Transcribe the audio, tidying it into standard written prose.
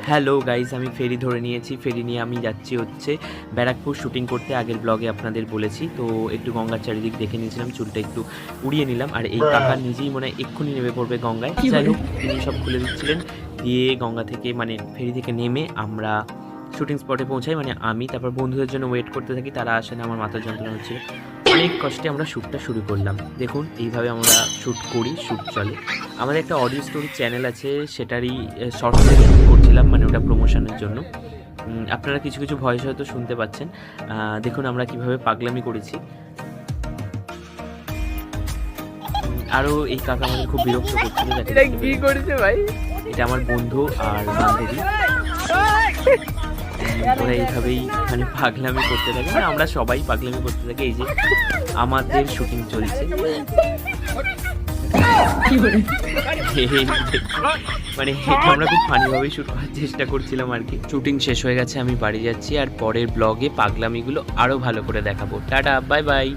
Hello guys, আমি ফেরি ধরে নিয়েছি। ফেরি নিয়ে আমি যাচ্ছি হচ্ছে ব্যারাকপুর শুটিং করতে। আগের ব্লগে আপনাদের বলেছি। তো একটু গঙ্গার চারিদিক দেখে নিয়েছিলাম, চুলটা একটু উড়িয়ে নিলাম। আর এই কাকা নিজেই মনে হয় এক্ষুনি নেমে পড়বে গঙ্গায়। যাই হোক, তিনি সব খুলে দিচ্ছিলেন। দিয়ে গঙ্গা থেকে মানে ফেরি থেকে নেমে আমরা শুটিং স্পটে পৌঁছাই। মানে আমি তারপর বন্ধুদের জন্য ওয়েট করতে থাকি, তারা আসে না, আমার মাথার যন্ত্রণা হচ্ছিল। অনেক কষ্টে আমরা শ্যুটটা শুরু করলাম। দেখুন এইভাবে আমরা শ্যুট করি, শ্যুট চলে। আমাদের একটা অডিও স্টোরি চ্যানেল আছে, সেটারই শর্টসে শ্যুট করছিলাম, মানে ওটা প্রমোশনের জন্য। আপনারা কিছু কিছু ভয়েস হয়তো শুনতে পাচ্ছেন। দেখুন আমরা কিভাবে পাগলামি করেছি। আরও এই কাকা আমাদের খুব বিরক্ত করছিল। কি করেছে ভাই? এটা আমার বন্ধু আর বান্ধবী, ওরা এইভাবেই মানে পাগলামি করতে থাকে। মানে আমরা সবাই পাগলামি করতে থাকি। এই যে আমাদের শুটিং চলছে, মানে এটা আমরা খুব ফানিভাবেই শুট করার চেষ্টা করছিলাম আর কি। শুটিং শেষ হয়ে গেছে, আমি বাড়ি যাচ্ছি। আর পরের ব্লগে পাগলামিগুলো আরও ভালো করে দেখাবো। Tata, bye bye.